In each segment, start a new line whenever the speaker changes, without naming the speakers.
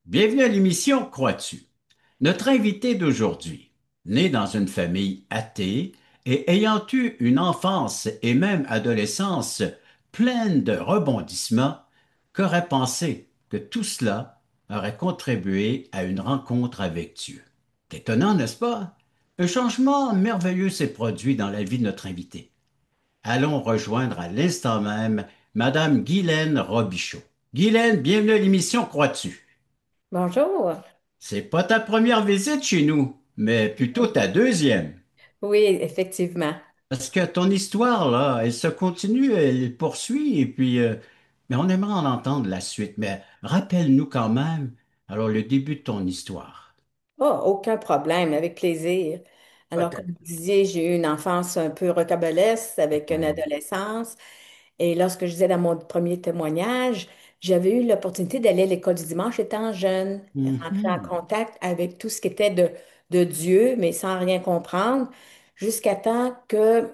Bienvenue à l'émission Crois-tu? Notre invité d'aujourd'hui, né dans une famille athée et ayant eu une enfance et même adolescence pleine de rebondissements, qu'aurait pensé que tout cela aurait contribué à une rencontre avec Dieu? C'est étonnant, n'est-ce pas? Un changement merveilleux s'est produit dans la vie de notre invité. Allons rejoindre à l'instant même Madame Guylaine Robichaud. Guylaine, bienvenue à l'émission Crois-tu?
Bonjour.
C'est pas ta première visite chez nous, mais plutôt ta deuxième.
Oui, effectivement.
Parce que ton histoire, là, elle se continue, elle poursuit, et puis, mais on aimerait en entendre la suite. Mais rappelle-nous quand même, alors, le début de ton histoire.
Oh, aucun problème, avec plaisir. Alors, comme
Peut-être.
vous disiez, j'ai eu une enfance un peu rocambolesque avec une
Mhm.
adolescence. Et lorsque je disais dans mon premier témoignage, j'avais eu l'opportunité d'aller à l'école du dimanche étant jeune, rentrer en
Mhm.
contact avec tout ce qui était de Dieu, mais sans rien comprendre, jusqu'à temps que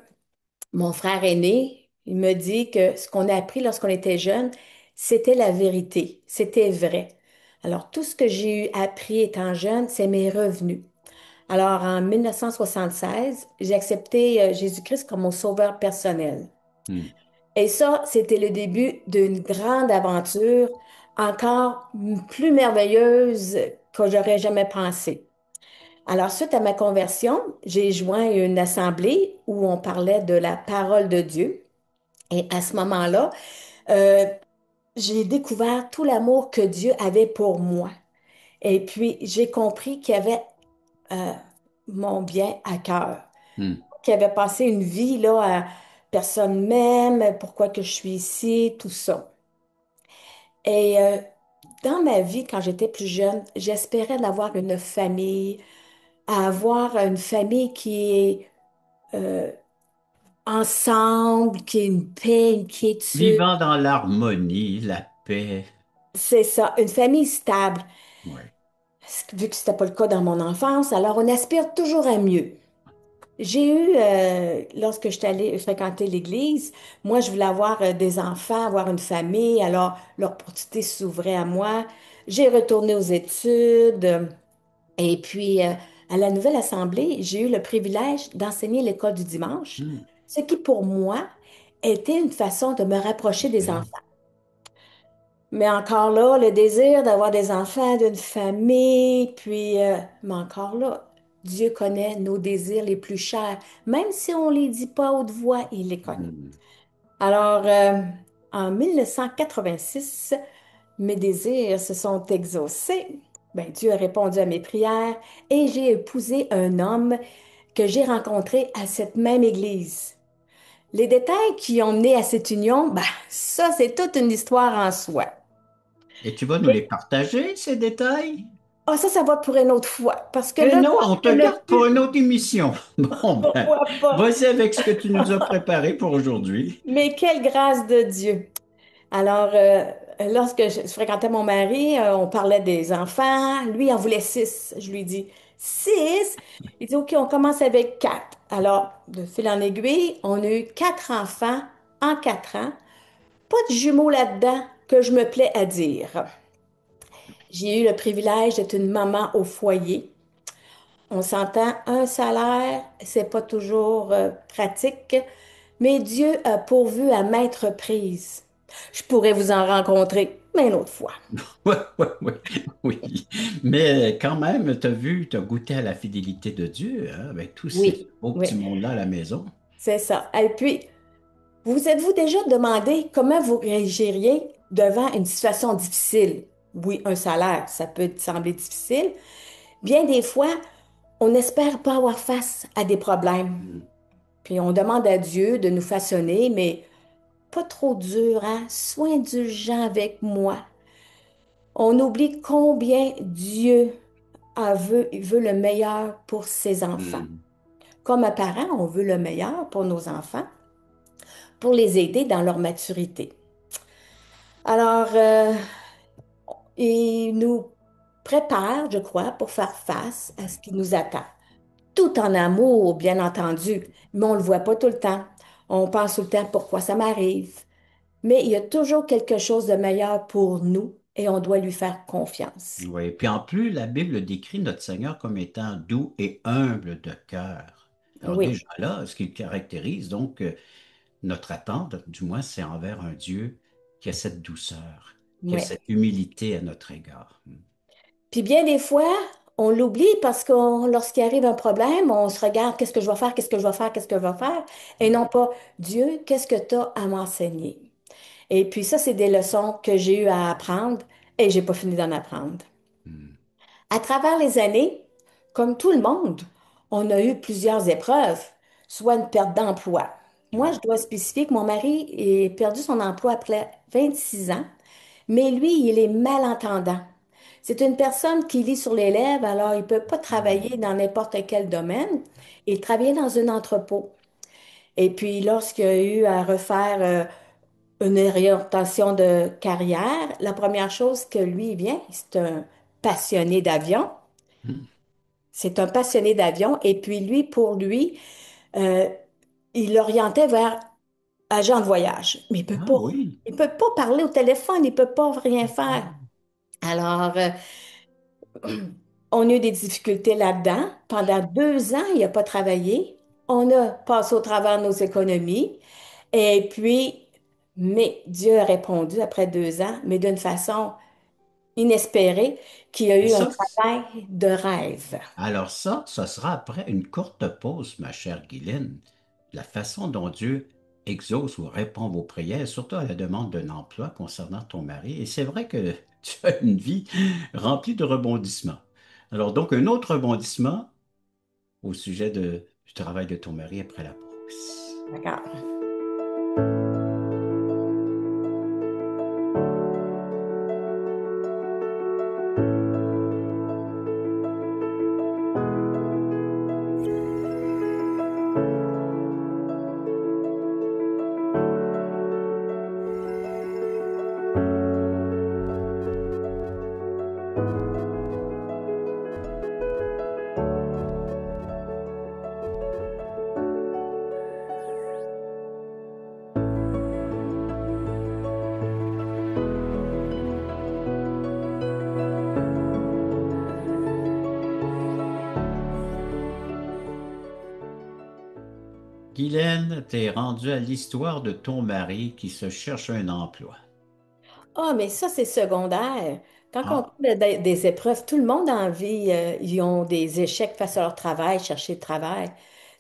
mon frère aîné, il me dit que ce qu'on a appris lorsqu'on était jeune, c'était la vérité, c'était vrai. Alors, tout ce que j'ai eu appris étant jeune, c'est mes revenus. Alors, en 1976, j'ai accepté Jésus-Christ comme mon sauveur personnel.
Mhm.
Et ça, c'était le début d'une grande aventure encore plus merveilleuse que j'aurais jamais pensé. Alors, suite à ma conversion, j'ai joint une assemblée où on parlait de la parole de Dieu. Et à ce moment-là, euh, j'ai découvert tout l'amour que Dieu avait pour moi. Et puis, j'ai compris qu'il y avait euh, mon bien à cœur,
Mhm.
qu'il avait passé une vie là à personne m'aime, pourquoi que je suis ici, tout ça. Et dans ma vie, quand j'étais plus jeune, j'espérais d'avoir une famille, avoir une famille qui est euh, ensemble, qui est une paix, une quiétude.
Vivant dans l'harmonie, la paix.
C'est ça, une famille stable.
Ouais.
Vu que ce n'était pas le cas dans mon enfance, alors on aspire toujours à mieux. J'ai eu, lorsque je suis allée fréquenter l'église, moi, je voulais avoir des enfants, avoir une famille, alors l'opportunité s'ouvrait à moi. J'ai retourné aux études et puis à la nouvelle assemblée, j'ai eu le privilège d'enseigner l'école du dimanche,
Mhm.
ce qui pour moi était une façon de me rapprocher des
OK.
enfants. Mais encore là, le désir d'avoir des enfants, d'une famille, puis, mais encore là, Dieu connaît nos désirs les plus chers. Même si on ne les dit pas à haute voix, il les connaît.
Mhm.
Alors, en 1986, mes désirs se sont exaucés. Ben, Dieu a répondu à mes prières et j'ai épousé un homme que j'ai rencontré à cette même église. Les détails qui ont mené à cette union, ben, ça, c'est toute une histoire en soi.
Et tu vas nous les partager, ces détails?
Ah, ça va pour une autre fois. Parce que
Eh
là,
non, on te
le
garde pour
but,
une autre émission. Bon, ben,
pourquoi pas?
vas-y avec ce que tu nous as préparé pour aujourd'hui.
Mais quelle grâce de Dieu. Alors, lorsque je fréquentais mon mari, on parlait des enfants. Lui, il en voulait six. Je lui dis, six? Il dit, OK, on commence avec quatre. Alors, de fil en aiguille, on a eu quatre enfants en 4 ans. Pas de jumeaux là-dedans que je me plais à dire. J'ai eu le privilège d'être une maman au foyer. On s'entend, un salaire, c'est pas toujours pratique, mais Dieu a pourvu à maintes reprises. Je pourrais vous en rencontrer, mais une autre fois.
Ouais, ouais, ouais, oui. Mais quand même, tu as vu, tu as goûté à la fidélité de Dieu, hein, avec tous ces
Oui,
beaux
oui,
petits mondes-là à la maison.
c'est ça. Et puis, vous êtes-vous déjà demandé comment vous réagiriez devant une situation difficile? Oui, un salaire, ça peut sembler difficile. Bien des fois, on n'espère pas avoir face à des problèmes.
Mm.
Puis on demande à Dieu de nous façonner, mais pas trop dur, hein? Sois indulgent avec moi. On oublie combien Dieu veut le meilleur pour ses enfants.
Mm.
Comme parents, on veut le meilleur pour nos enfants, pour les aider dans leur maturité. Alors, il nous prépare, je crois, pour faire face à ce qui nous attend. Tout en amour, bien entendu, mais on ne le voit pas tout le temps. On pense tout le temps pourquoi ça m'arrive. Mais il y a toujours quelque chose de meilleur pour nous et on doit lui faire confiance.
Oui, puis en plus, la Bible décrit notre Seigneur comme étant doux et humble de cœur. Alors
Oui,
déjà là, ce qui le caractérise, donc, notre attente, du moins, c'est envers un Dieu qui a cette douceur, qui a
oui.
cette humilité à notre égard.
Puis bien des fois, on l'oublie parce que lorsqu'il arrive un problème, on se regarde, qu'est-ce que je vais faire, qu'est-ce que je vais faire, qu'est-ce que je vais faire, et non pas, Dieu, qu'est-ce que tu as à m'enseigner? Et puis ça, c'est des leçons que j'ai eu à apprendre et j'ai pas fini d'en apprendre.
Hmm.
À travers les années, comme tout le monde, on a eu plusieurs épreuves, soit une perte d'emploi. Moi,
Ouais.
je dois spécifier que mon mari a perdu son emploi après 26 ans, mais lui, il est malentendant. C'est une personne qui lit sur les lèvres, alors il ne peut pas travailler dans n'importe quel domaine. Il travaillait dans un entrepôt. Et puis, lorsqu'il a eu à refaire une réorientation de carrière, la première chose que lui il vient, c'est un passionné d'avion.
Hmm.
C'est un passionné d'avion. Et puis, lui, pour lui, euh, il l'orientait vers agent de voyage. Mais
Ah oui.
il peut pas parler au téléphone, il peut pas rien faire. Alors, on a eu des difficultés là-dedans. Pendant 2 ans, il n'a pas travaillé. On a passé au travers de nos économies. Et puis, mais Dieu a répondu après 2 ans, mais d'une façon inespérée, qui a
Et
eu un
ça,
travail de rêve.
alors ça sera après une courte pause, ma chère Guylaine. La façon dont Dieu exauce ou répond vos prières, surtout à la demande d'un emploi concernant ton mari. Et c'est vrai que tu as une vie remplie de rebondissements. Alors donc, un autre rebondissement au sujet du travail de ton mari après la pause.
D'accord.
Guylaine, t'es rendue à l'histoire de ton mari qui se cherche un emploi.
Ah, mais ça, c'est secondaire. Quand on
Ah,
parle des épreuves, tout le monde en vie, ils ont des échecs face à leur travail, chercher le travail.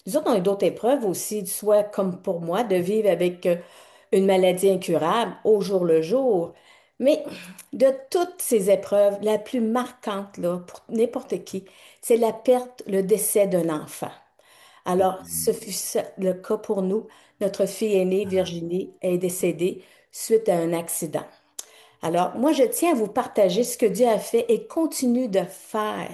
Nous autres, on a d'autres épreuves aussi, soit comme pour moi, de vivre avec une maladie incurable au jour le jour. Mais de toutes ces épreuves, la plus marquante, là, pour n'importe qui, c'est la perte, le décès d'un enfant. Alors, ce fut le cas pour nous. Notre fille aînée, Virginie, est décédée suite à un accident. Alors, moi, je tiens à vous partager ce que Dieu a fait et continue de faire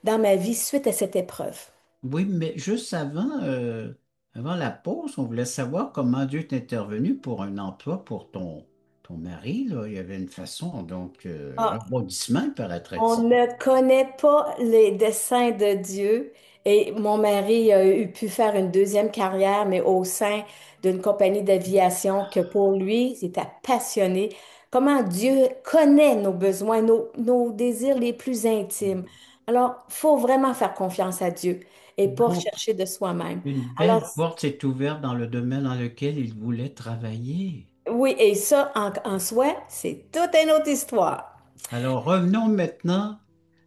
dans ma vie suite à cette épreuve.
oui, mais juste avant la pause, on voulait savoir comment Dieu est intervenu pour un emploi pour ton mari, là. Il y avait une façon, donc,
Ah,
rebondissement,
on
paraîtrait-il.
ne connaît pas les desseins de Dieu et mon mari a eu pu faire une deuxième carrière, mais au sein d'une compagnie d'aviation que pour lui, il était passionné. Comment Dieu connaît nos besoins, nos désirs les plus intimes. Alors, il faut vraiment faire confiance à Dieu et pas
Donc,
chercher de soi-même.
une
Alors,
belle porte s'est ouverte dans le domaine dans lequel il voulait travailler.
oui, et ça, en soi, c'est toute une autre histoire.
Alors, revenons maintenant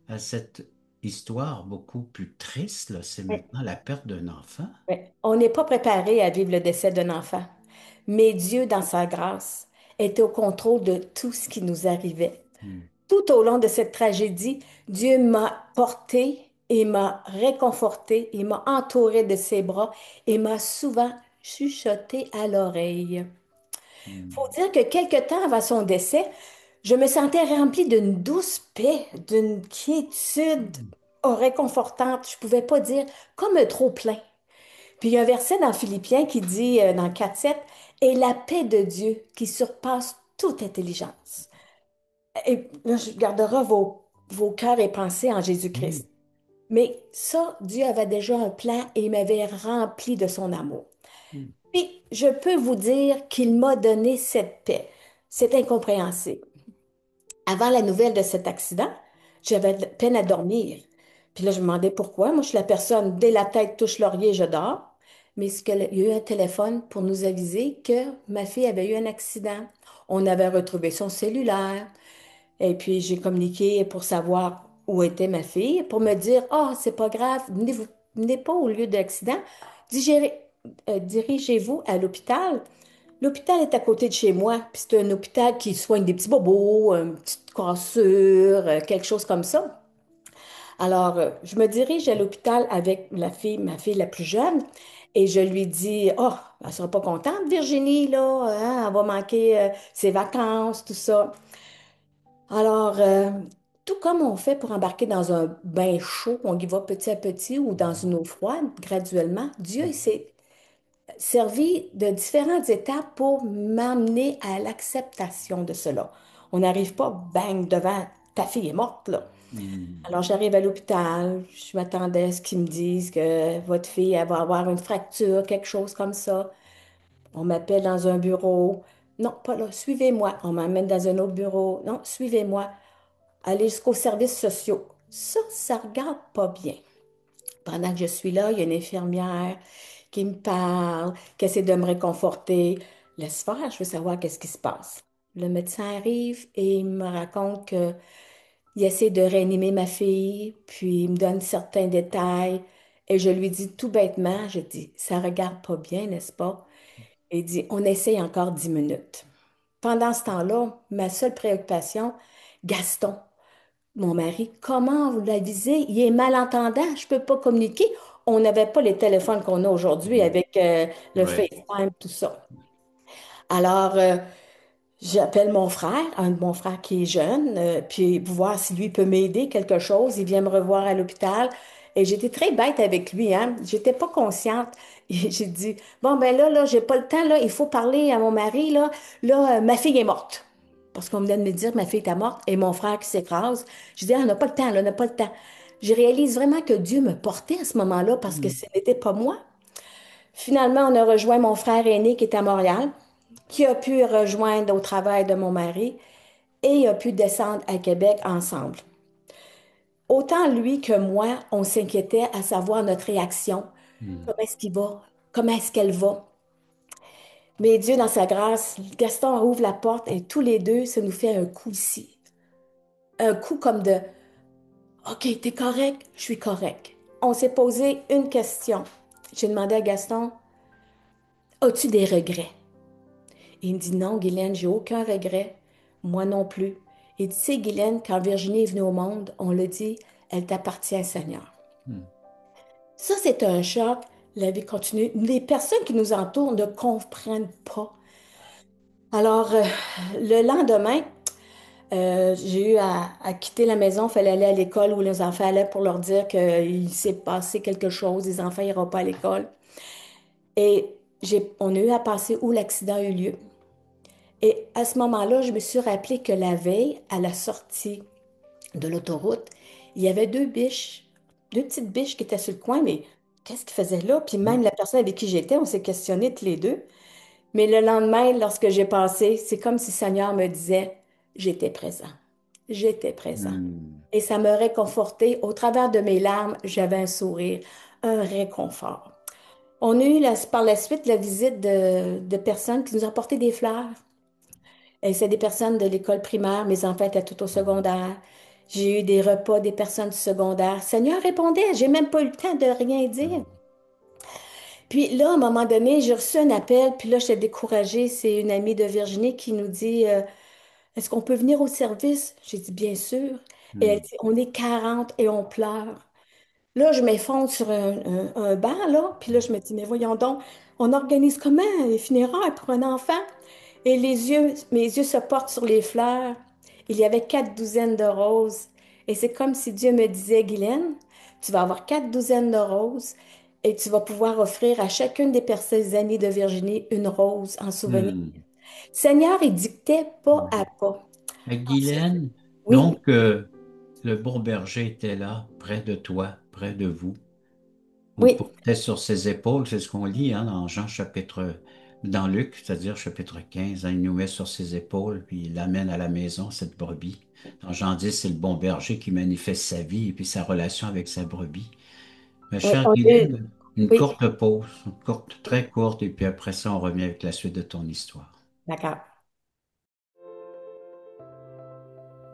à cette histoire beaucoup plus triste, là. C'est maintenant la perte d'un enfant.
Oui. On n'est pas préparé à vivre le décès d'un enfant, mais Dieu, dans sa grâce, était au contrôle de tout ce qui nous arrivait.
Hmm.
Tout au long de cette tragédie, Dieu m'a porté et m'a réconforté, il m'a entouré de ses bras et m'a souvent chuchoté à l'oreille. Faut
Hmm.
dire que quelque temps avant son décès, je me sentais remplie d'une douce paix, d'une quiétude réconfortante. Je pouvais pas dire comme un trop plein. Puis il y a un verset dans Philippiens qui dit dans 4:7, et la paix de Dieu qui surpasse toute intelligence. Et là, je gardera vos cœurs et pensées en
Hmm.
Jésus-Christ. Mais ça, Dieu avait déjà un plan et il m'avait rempli de son amour.
Hmm.
Puis je peux vous dire qu'il m'a donné cette paix. C'est incompréhensible. avant la nouvelle de cet accident, j'avais de la peine à dormir. Puis là, je me demandais pourquoi. Moi, je suis la personne, dès la tête touche l'oreiller, je dors. Mais il y a eu un téléphone pour nous aviser que ma fille avait eu un accident. On avait retrouvé son cellulaire. Et puis, j'ai communiqué pour savoir où était ma fille, pour me dire, ah, c'est pas grave, venez pas au lieu d'accident, dirigez-vous à l'hôpital. L'hôpital est à côté de chez moi, puis c'est un hôpital qui soigne des petits bobos, une petite cassure, quelque chose comme ça. Alors, je me dirige à l'hôpital avec ma fille la plus jeune, et je lui dis, oh, elle sera pas contente, Virginie, là, hein, elle va manquer ses vacances, tout ça. Alors, tout comme on fait pour embarquer dans un bain chaud, on y va petit à petit, ou dans une eau froide, graduellement, Dieu il s'est servi de différentes étapes pour m'amener à l'acceptation de cela. On n'arrive pas, bang, devant ta fille est morte, là.
Hmm.
Alors, j'arrive à l'hôpital, je m'attendais à ce qu'ils me disent que votre fille, elle va avoir une fracture, quelque chose comme ça. On m'appelle dans un bureau. Non, pas là, suivez-moi. On m'amène dans un autre bureau. Non, suivez-moi. Aller jusqu'aux services sociaux. Ça regarde pas bien. Pendant que je suis là, il y a une infirmière qui me parle, qui essaie de me réconforter. Laisse faire, je veux savoir qu'est-ce qui se passe. Le médecin arrive et il me raconte que il essaie de réanimer ma fille, puis il me donne certains détails. Et je lui dis tout bêtement, je dis, ça regarde pas bien, n'est-ce pas? Et il dit, on essaye encore 10 minutes. Pendant ce temps-là, ma seule préoccupation, Gaston, mon mari, comment vous l'avisez? Il est malentendant, je ne peux pas communiquer. On n'avait pas les téléphones qu'on a aujourd'hui
Hmm.
avec le
Ouais.
FaceTime, tout ça. Alors, j'appelle mon frère, un de mon frère qui est jeune, puis pour voir si lui peut m'aider quelque chose. Il vient me revoir à l'hôpital. Et j'étais très bête avec lui, hein. J'étais pas consciente. Et j'ai dit, bon, ben là, j'ai pas le temps, là, il faut parler à mon mari, là. Là, ma fille est morte. Parce qu'on venait de me dire que ma fille était morte et mon frère qui s'écrase. Je dis, ah, on n'a pas le temps, là, on n'a pas le temps. Je réalise vraiment que Dieu me portait à ce moment-là parce que
Hmm.
ce n'était pas moi. Finalement, on a rejoint mon frère aîné qui est à Montréal, qui a pu rejoindre au travail de mon mari et a pu descendre à Québec ensemble. Autant lui que moi, on s'inquiétait à savoir notre réaction.
Hmm.
Comment est-ce qu'il va? Comment est-ce qu'elle va? Mais Dieu, dans sa grâce, Gaston ouvre la porte et tous les deux, ça nous fait un coup ici. Un coup comme de OK, t'es correct? Je suis correct. On s'est posé une question. J'ai demandé à Gaston, as-tu des regrets? Il me dit non, Guylaine, j'ai aucun regret. Moi non plus. Il dit, tu sais, Guylaine, quand Virginie est venue au monde, on le dit, elle t'appartient, Seigneur.
Hmm.
Ça, c'est un choc. La vie continue. Les personnes qui nous entourent ne comprennent pas. Alors, le lendemain, j'ai eu à quitter la maison. Il fallait aller à l'école où les enfants allaient pour leur dire qu'il s'est passé quelque chose. Les enfants n'iront pas à l'école. Et on a eu à passer où l'accident a eu lieu. Et à ce moment-là, je me suis rappelé que la veille, à la sortie de l'autoroute, il y avait deux biches, deux petites biches qui étaient sur le coin, mais qu'est-ce qu'ils faisaient là? Puis même la personne avec qui j'étais, on s'est questionnés tous les deux. Mais le lendemain, lorsque j'ai passé, c'est comme si le Seigneur me disait, j'étais présent. J'étais présent.
Hmm.
Et ça me réconfortait. Au travers de mes larmes, j'avais un sourire, un réconfort. On a eu par la suite la visite de personnes qui nous ont apporté des fleurs. Et c'est des personnes de l'école primaire. Mes enfants étaient tout au secondaire. J'ai eu des repas des personnes du secondaire. Seigneur répondait, j'ai même pas eu le temps de rien dire.
Hmm.
Puis là, à un moment donné, j'ai reçu un appel, puis là, j'étais découragée. C'est une amie de Virginie qui nous dit, est-ce qu'on peut venir au service? J'ai dit, bien sûr. Et elle
Hmm.
dit, on est 40 et on pleure. Là, je m'effondre sur un banc, là, puis là, je me dis, mais voyons donc, on organise comment les funérailles pour un enfant? Et mes yeux se portent sur les fleurs. Il y avait 4 douzaines de roses. Et c'est comme si Dieu me disait, Guylaine, tu vas avoir 4 douzaines de roses et tu vas pouvoir offrir à chacune des personnes amies de Virginie une rose en souvenir.
Hmm.
Seigneur, il dictait pas
Hmm.
à pas. Ensuite,
Guylaine,
oui,
donc le bon berger était là, près de toi, près de vous. Vous
oui,
portez sur ses épaules, c'est ce qu'on lit hein, dans Jean chapitre Dans Luc, c'est-à-dire chapitre 15, hein, il nous met sur ses épaules, puis il l'amène à la maison, cette brebis. Dans Jean 10, c'est le bon berger qui manifeste sa vie et puis sa relation avec sa brebis. Ma
Oui,
chère Guylaine, une
oui,
courte pause, une courte, très courte, et puis après ça, on revient avec la suite de ton histoire.
d'accord.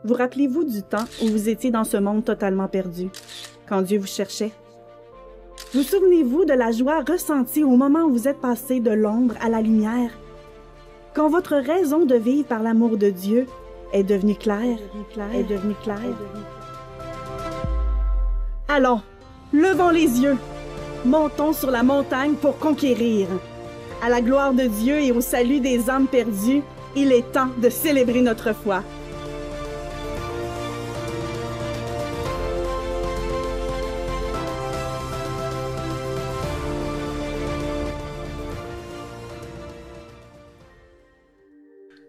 Vous rappelez-vous du temps où vous étiez dans ce monde totalement perdu, quand Dieu vous cherchait? Vous souvenez-vous de la joie ressentie au moment où vous êtes passé de l'ombre à la lumière, quand votre raison de vivre par l'amour de Dieu est devenue claire, est devenue claire? Allons, levons les yeux, montons sur la montagne pour conquérir. À la gloire de Dieu et au salut des âmes perdues, il est temps de célébrer notre foi.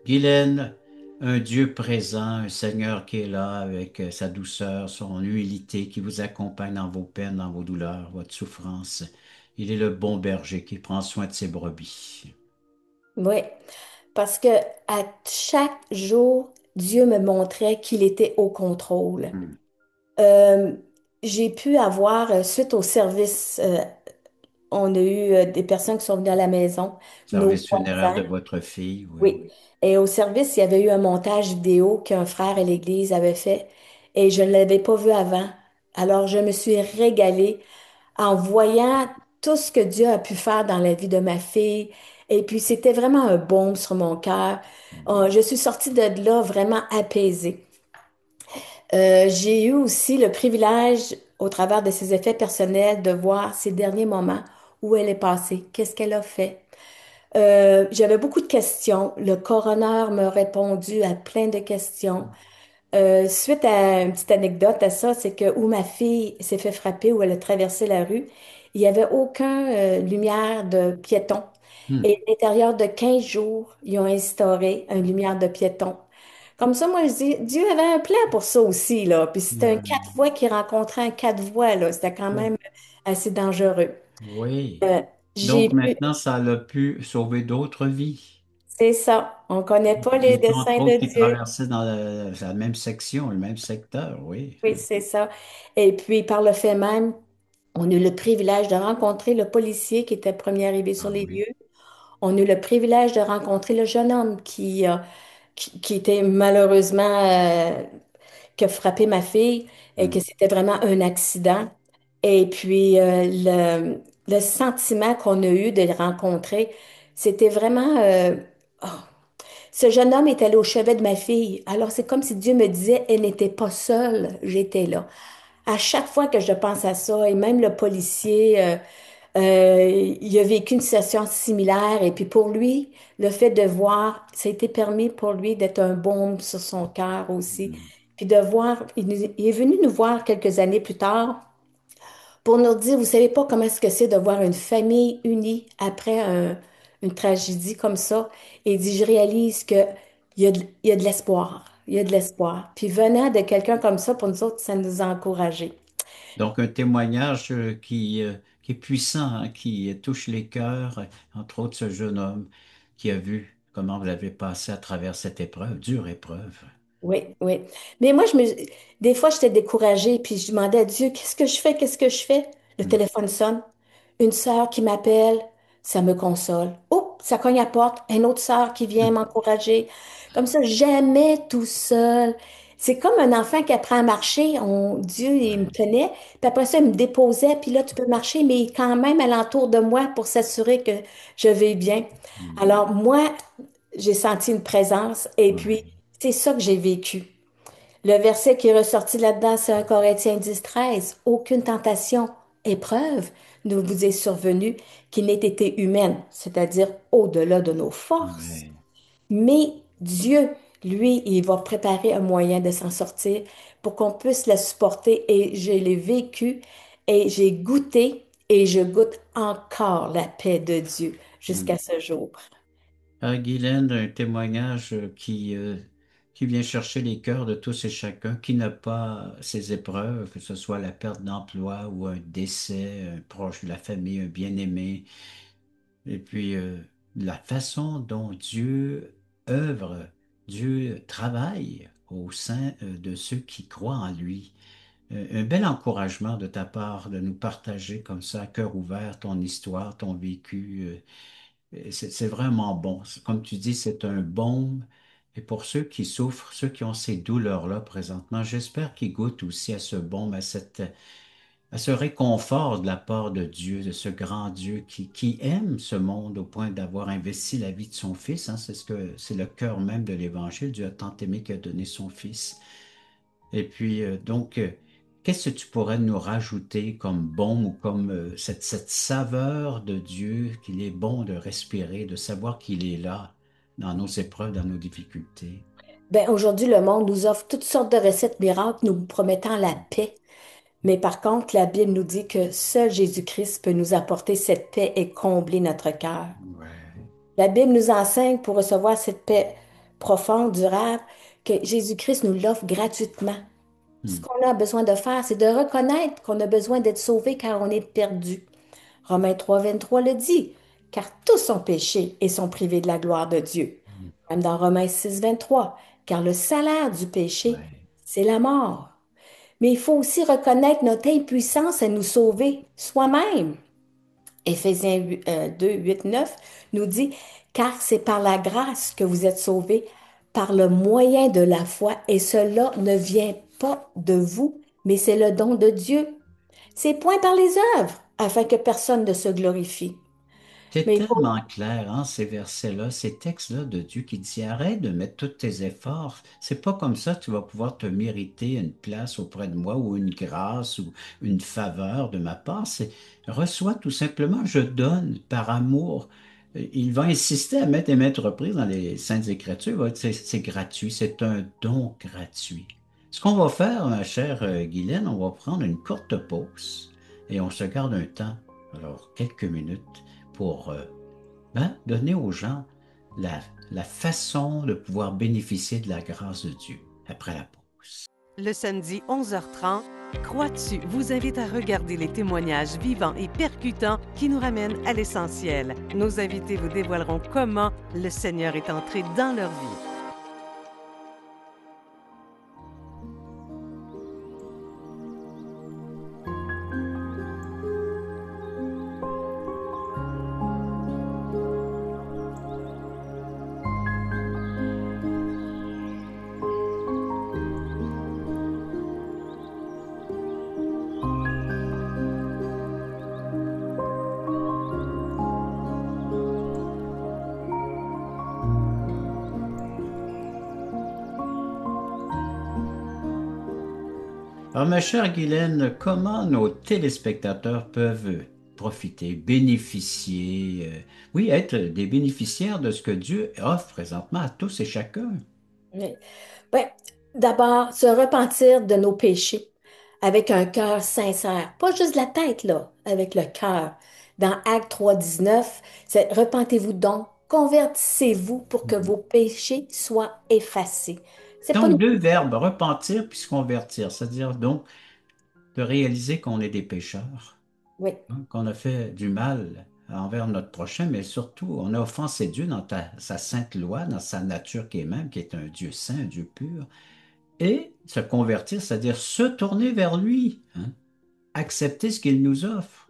Guylaine, un Dieu présent, un Seigneur qui est là avec sa douceur, son humilité, qui vous accompagne dans vos peines, dans vos douleurs, votre souffrance. Il est le bon berger qui prend soin de ses brebis.
Oui, parce que à chaque jour, Dieu me montrait qu'il était au contrôle.
Hmm.
Euh, j'ai pu avoir, suite au service, on a eu des personnes qui sont venues à la maison, nos
Service funéraire de
voisins.
votre fille, oui.
Oui. Et au service, il y avait eu un montage vidéo qu'un frère à l'église avait fait et je ne l'avais pas vu avant. Alors, je me suis régalée en voyant tout ce que Dieu a pu faire dans la vie de ma fille. Et puis, c'était vraiment un baume sur mon cœur. Je suis sortie de là vraiment apaisée. J'ai eu aussi le privilège, au travers de ses effets personnels, de voir ses derniers moments, où elle est passée, qu'est-ce qu'elle a fait. J'avais beaucoup de questions. Le coroner m'a répondu à plein de questions. Suite à une petite anecdote à ça, c'est que où ma fille s'est fait frapper, où elle a traversé la rue, il n'y avait aucun lumière de piéton.
Hmm.
Et à l'intérieur de 15 jours, ils ont instauré une lumière de piéton. Comme ça, moi, je dis, Dieu avait un plan pour ça aussi, là. Puis c'était un quatre voies qui rencontrait un quatre voies, là. C'était quand
Hmm.
même assez dangereux.
Oui.
Euh, j'ai
Donc
pu,
maintenant, ça a pu sauver d'autres vies.
c'est ça. On ne connaît pas les
Des gens, entre
desseins
autres,
de
qui
Dieu.
traversaient dans la même section, le même secteur, oui.
Oui, c'est ça. Et puis, par le fait même, on a eu le privilège de rencontrer le policier qui était premier arrivé sur
Ah
les
oui.
lieux. On a eu le privilège de rencontrer le jeune homme qui était malheureusement, qui a frappé ma fille et que
Hmm.
c'était vraiment un accident. Et puis, le sentiment qu'on a eu de le rencontrer, c'était vraiment, oh, ce jeune homme est allé au chevet de ma fille. Alors, c'est comme si Dieu me disait, elle n'était pas seule, j'étais là. À chaque fois que je pense à ça, et même le policier, il a vécu une situation similaire. Et puis pour lui, le fait de voir, ça a été permis pour lui d'être un baume sur son cœur aussi.
Hmm.
Puis de voir, il est venu nous voir quelques années plus tard pour nous dire, vous savez pas comment est-ce que c'est de voir une famille unie après une tragédie comme ça. Et il dit, je réalise que il y a de l'espoir. Il y a de l'espoir. Puis venant de quelqu'un comme ça, pour nous autres, ça nous a encouragés.
Donc, un témoignage qui est puissant, hein, qui touche les cœurs, entre autres ce jeune homme qui a vu comment vous l'avez passé à travers cette épreuve, dure épreuve.
Oui, oui. Mais moi, des fois, j'étais découragée, puis je demandais à Dieu, qu'est-ce que je fais? Qu'est-ce que je fais? Le
Hmm.
téléphone sonne. Une sœur qui m'appelle, ça me console. Oh, ça cogne à la porte. Une autre sœur qui vient m'encourager. Comme ça, jamais tout seul. C'est comme un enfant qui apprend à marcher. Dieu, il me
Ouais.
tenait. Puis après ça, il me déposait. Puis là, tu peux marcher, mais il est quand même alentour de moi pour s'assurer que je vais bien.
Hmm.
Alors, moi, j'ai senti une présence. Et puis,
Ouais.
c'est ça que j'ai vécu. Le verset qui est ressorti là-dedans, c'est 1 Corinthiens 10, 13. Aucune tentation, épreuve ne vous est survenue qui n'ait été humaine, c'est-à-dire au-delà de nos forces.
Ouais.
Mais Dieu, lui, il va préparer un moyen de s'en sortir pour qu'on puisse la supporter. Et je l'ai vécu et j'ai goûté et je goûte encore la paix de Dieu
Hmm.
jusqu'à ce jour.
Ah, Guylaine, un témoignage qui vient chercher les cœurs de tous et chacun, qui n'a pas ces épreuves, que ce soit la perte d'emploi ou un décès, un proche de la famille, un bien-aimé. Et puis, la façon dont Dieu œuvre, Dieu travaille au sein de ceux qui croient en lui. Un bel encouragement de ta part de nous partager comme ça, à cœur ouvert, ton histoire, ton vécu. C'est vraiment bon. Comme tu dis, c'est un baume. Et pour ceux qui souffrent, ceux qui ont ces douleurs-là présentement, j'espère qu'ils goûtent aussi à ce baume, à ce réconfort de la part de Dieu, de ce grand Dieu qui aime ce monde au point d'avoir investi la vie de son Fils. Hein. C'est le cœur même de l'Évangile. Dieu a tant aimé qu'il a donné son Fils. Et puis, qu'est-ce que tu pourrais nous rajouter comme bon ou comme cette saveur de Dieu qu'il est bon de respirer, de savoir qu'il est là dans nos épreuves, dans nos difficultés?
Ben, aujourd'hui, le monde nous offre toutes sortes de recettes miracles nous promettant la paix. Mais par contre, la Bible nous dit que seul Jésus-Christ peut nous apporter cette paix et combler notre cœur.
Ouais.
La Bible nous enseigne pour recevoir cette paix profonde, durable, que Jésus-Christ nous l'offre gratuitement. Ce
Hmm.
qu'on a besoin de faire, c'est de reconnaître qu'on a besoin d'être sauvé car on est perdu. Romains 3, 23 le dit, car tous ont péché et sont privés de la gloire de Dieu.
Hmm.
Même dans Romains 6, 23, car le salaire du péché,
Ouais.
c'est la mort. Mais il faut aussi reconnaître notre impuissance à nous sauver soi-même. Éphésiens 2, 8, 9 nous dit, car c'est par la grâce que vous êtes sauvés, par le moyen de la foi, et cela ne vient pas de vous, mais c'est le don de Dieu. C'est point par les œuvres, afin que personne ne se glorifie.
C'est
Mais il faut...
tellement clair, hein, ces versets-là, ces textes-là de Dieu qui dit arrête de mettre tous tes efforts. C'est pas comme ça que tu vas pouvoir te mériter une place auprès de moi ou une grâce ou une faveur de ma part. C'est reçois tout simplement, je donne par amour. Il va insister à mettre et mettre reprises dans les Saintes Écritures. Il va dire, c'est gratuit, c'est un don gratuit. Ce qu'on va faire, ma chère Guylaine, on va prendre une courte pause et on se garde un temps, alors quelques minutes pour donner aux gens la, la façon de pouvoir bénéficier de la grâce de Dieu après la pause.
Le samedi 11h30, Crois-tu vous invite à regarder les témoignages vivants et percutants qui nous ramènent à l'essentiel. Nos invités vous dévoileront comment le Seigneur est entré dans leur vie.
Alors, ma chère Guylaine, comment nos téléspectateurs peuvent profiter, bénéficier, oui, être des bénéficiaires de ce que Dieu offre présentement à tous et chacun?
Oui. Ben, d'abord, se repentir de nos péchés avec un cœur sincère, pas juste la tête, là, avec le cœur. Dans Actes 3, 19, c'est repentez-vous donc, convertissez-vous pour que vos péchés soient effacés. C'est pas
Donc,
nous.
deux verbes, repentir puis se convertir, c'est-à-dire donc de réaliser qu'on est des pécheurs,
Oui.
hein, qu'on a fait du mal envers notre prochain, mais surtout, on a offensé Dieu dans sa sainte loi, dans sa nature qui est même, qui est un Dieu saint, un Dieu pur, et se convertir, c'est-à-dire se tourner vers lui, hein, accepter ce qu'il nous offre.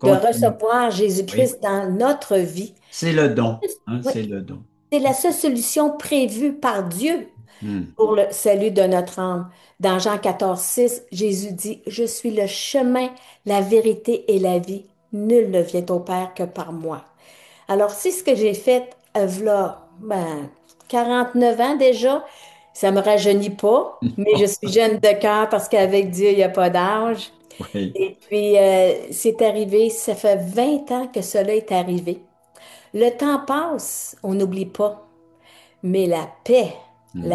De
Continue.
recevoir
Oui,
Jésus-Christ dans notre vie.
c'est le don, hein,
Oui.
c'est le don.
C'est la seule solution prévue par Dieu
Hmm.
pour le salut de notre âme. Dans Jean 14, 6, Jésus dit, je suis le chemin, la vérité et la vie. Nul ne vient au Père que par moi. Alors, c'est ce que j'ai fait, v'là, 9 ans déjà. Ça me rajeunit pas, mais je suis jeune de cœur parce qu'avec Dieu, il n'y a pas d'âge.
Oui.
Et puis, c'est arrivé, ça fait 20 ans que cela est arrivé. Le temps passe, on n'oublie pas, mais la
Hmm.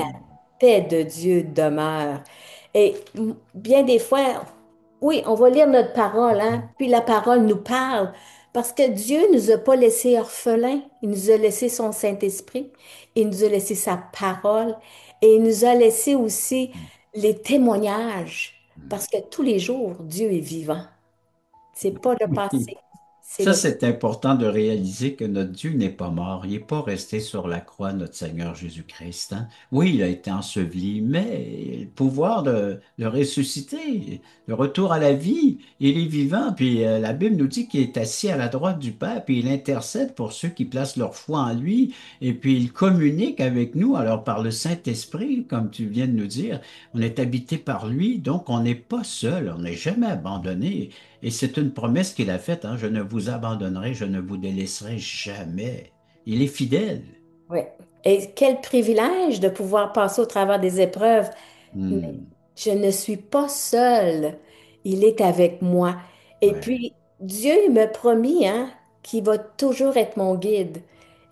paix de Dieu demeure. Et bien des fois, oui, on va lire notre parole, hein, puis la parole nous parle, parce que Dieu ne nous a pas laissés orphelins, il nous a laissé son Saint-Esprit, il nous a laissé sa parole, et il nous a laissé aussi les témoignages, parce que tous les jours, Dieu est vivant. C'est pas le
Oui.
passé, C'est
Ça,
le...
c'est important de réaliser que notre Dieu n'est pas mort. Il n'est pas resté sur la croix, notre Seigneur Jésus-Christ, hein. Oui, il a été enseveli, mais le pouvoir de ressusciter, le retour à la vie, il est vivant. Puis la Bible nous dit qu'il est assis à la droite du Père, puis il intercède pour ceux qui placent leur foi en lui, et puis il communique avec nous. Alors par le Saint-Esprit, comme tu viens de nous dire, on est habité par lui, donc on n'est pas seul, on n'est jamais abandonné. Et c'est une promesse qu'il a faite, hein, je ne vous abandonnerai, je ne vous délaisserai jamais. Il est fidèle.
Oui. Et quel privilège de pouvoir passer au travers des épreuves. Mais
Hmm,
je ne suis pas seule. Il est avec moi. Et
ouais.
puis, Dieu il m'a promis, hein, qu'il va toujours être mon guide.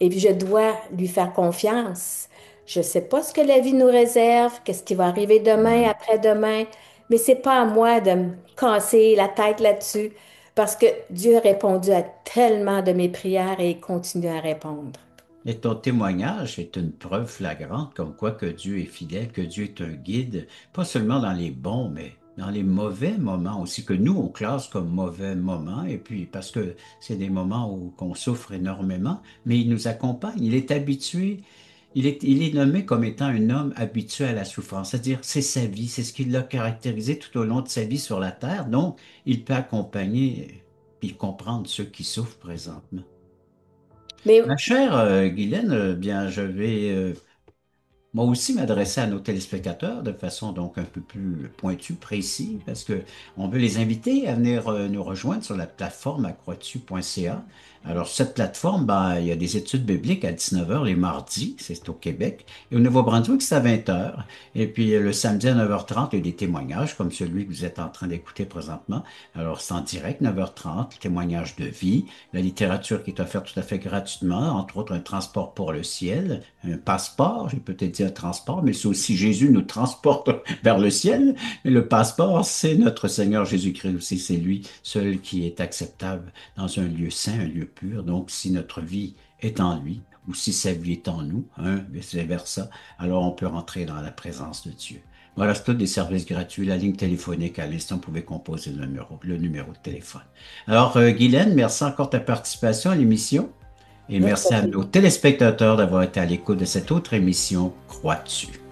Et puis, je dois lui faire confiance. Je ne sais pas ce que la vie nous réserve, qu'est-ce qui va arriver demain,
Hmm.
après-demain, mais c'est pas à moi de me casser la tête là-dessus, parce que Dieu a répondu à tellement de mes prières et il continue à répondre.
Et ton témoignage est une preuve flagrante comme quoi que Dieu est fidèle, que Dieu est un guide, pas seulement dans les bons, mais dans les mauvais moments aussi, que nous, on classe comme mauvais moments, et puis parce que c'est des moments où qu'on souffre énormément, mais il nous accompagne, il est habitué, il est nommé comme étant un homme habitué à la souffrance, c'est-à-dire c'est sa vie, c'est ce qui l'a caractérisé tout au long de sa vie sur la terre, donc il peut accompagner et comprendre ceux qui souffrent présentement.
Mais
Ma chère Guylaine, bien, je vais moi aussi m'adresser à nos téléspectateurs de façon donc un peu plus pointue, précise, parce que on veut les inviter à venir nous rejoindre sur la plateforme accroitu.ca. Alors, cette plateforme, ben, il y a des études bibliques à 19 heures les mardis, c'est au Québec, et au Nouveau-Brunswick, c'est à 20 heures. Et puis, le samedi à 9h30, il y a des témoignages comme celui que vous êtes en train d'écouter présentement. Alors, c'est en direct, 9h30, témoignages de vie, la littérature qui est offerte tout à fait gratuitement, entre autres un transport pour le ciel, un passeport, j'ai peut-être dit un transport, mais c'est aussi Jésus nous transporte vers le ciel. Mais le passeport, c'est notre Seigneur Jésus-Christ aussi, c'est lui seul qui est acceptable dans un lieu saint, un lieu pur. Donc, si notre vie est en lui, ou si sa vie est en nous, hein, vice-versa, alors on peut rentrer dans la présence de Dieu. Voilà, c'est tous des services gratuits. La ligne téléphonique, à l'instant, vous pouvez composer le numéro de téléphone. Alors, Guylaine, merci encore de ta participation à l'émission. Et merci à nos téléspectateurs d'avoir été à l'écoute de cette autre émission Crois-tu.